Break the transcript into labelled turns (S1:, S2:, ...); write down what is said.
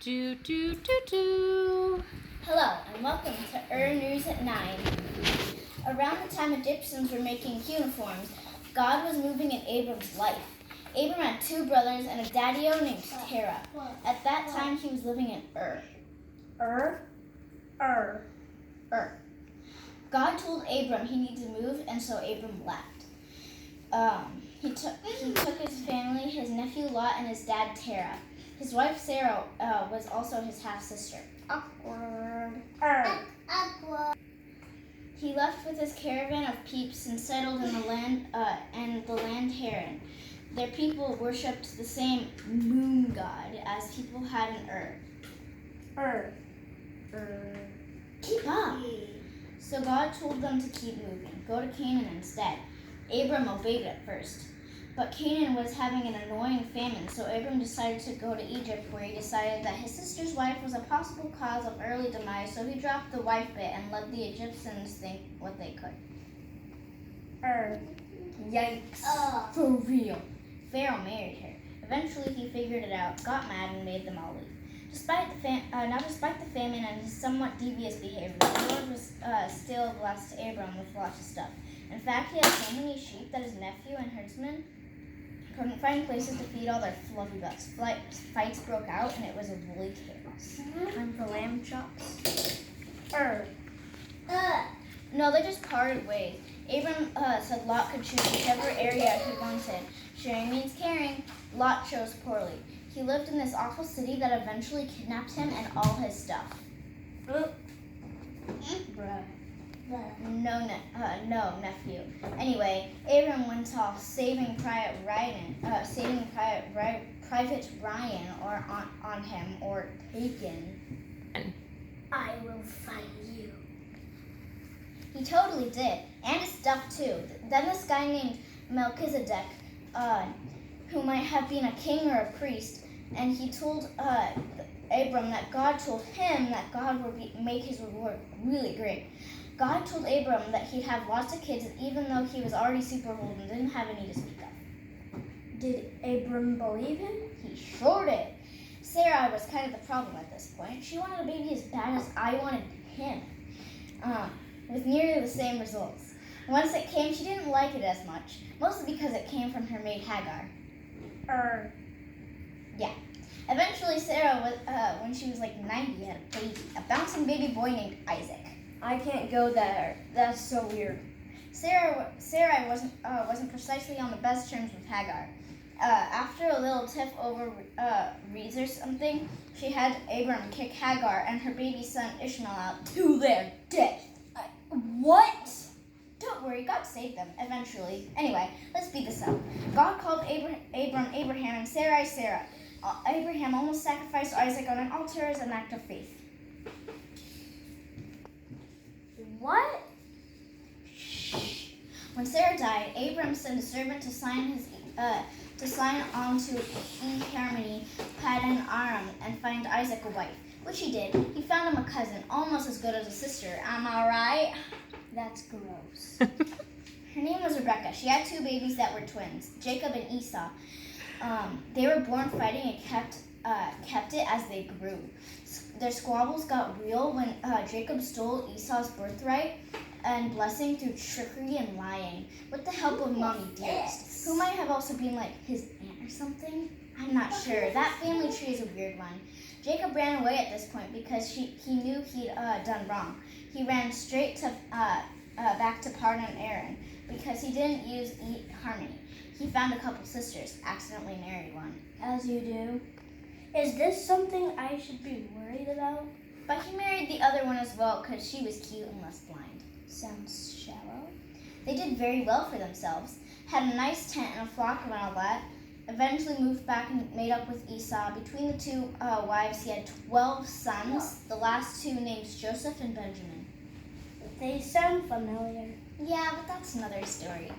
S1: Do, do, do, do.
S2: Hello and welcome to News at 9. Around the time Egyptians were making uniforms, God was moving in Abram's life. Abram had two brothers and a daddy-o named Terah. At that time he was living in Ur. God told Abram he needed to move, and so Abram left. He took his family, his nephew Lot, and his dad Terah. His wife Sarah was also his half-sister. Awkward. He left with his caravan of peeps and settled in the land Haran. Their people worshipped the same moon god as people had in Ur. Keep up. So God told them to keep moving. Go to Canaan instead. Abram obeyed at first. But Canaan was having an annoying famine, so Abram decided to go to Egypt, where he decided that his sister's wife was a possible cause of early demise, so he dropped the wife bit and let the Egyptians think what they could. Yikes. For real. Pharaoh married her. Eventually he figured it out, got mad, and made them all leave. Despite the famine and his somewhat devious behavior, the Lord was still blessed Abram with lots of stuff. In fact, he had so many sheep that his nephew and herdsmen couldn't find places to feed all their fluffy butts. Fights broke out, and it was a woolly chaos. Time for lamb chops. No, they just parted ways. Abram said Lot could choose whichever area he wanted. Sharing means caring. Lot chose poorly. He lived in this awful city that eventually kidnapped him and all his stuff. No, nephew. Anyway, Abram went off saving Private Ryan, or on him, or taken. I will find you. He totally did, and his stuff too. Then this guy named Melchizedek, who might have been a king or a priest, and he told Abram that God told him that God would make his reward really great. God told Abram that he'd have lots of kids, even though he was already super old and didn't have any to speak of. Did Abram believe him? He sure did. Sarah was kind of the problem at this point. She wanted a baby as bad as I wanted him, with nearly the same results. Once it came, she didn't like it as much, mostly because it came from her maid Hagar. Yeah. Eventually, Sarah, when she was like 90, had a baby, a bouncing baby boy named Isaac. I can't go there. That's so weird. Sarah wasn't precisely on the best terms with Hagar. After a little tiff over reeds or something, she had Abram kick Hagar and her baby son Ishmael out to their death. What? Don't worry, God saved them eventually. Anyway, let's speed this up. God called Abram, Abraham, and Sarai, Sarah. Abraham almost sacrificed Isaac on an altar as an act of faith. What? Shh. When Sarah died, Abram sent a servant to sign onto eHarmony, Paddan Aram, and find Isaac a wife, which he did. He found him a cousin, almost as good as a sister. Am I right? That's gross. Her name was Rebecca. She had two babies that were twins, Jacob and Esau. They were born fighting and kept it as they grew. Their squabbles got real when Jacob stole Esau's birthright and blessing through trickery and lying, with the help of Mommy Dearest, who might have also been like his aunt or something. I'm not sure. That family tree is a weird one. Jacob ran away at this point because he knew he'd done wrong. He ran straight to back to Paddan Aram because he didn't use eHarmony. He found a couple sisters, accidentally married one. As you do. Is this something I should be worried about? But he married the other one as well because she was cute and less blind. Sounds shallow. They did very well for themselves, had a nice tent and a flock and all that. Eventually moved back and made up with Esau. Between the two wives, he had 12 sons, the last two names Joseph and Benjamin. They sound familiar. Yeah, but that's another story.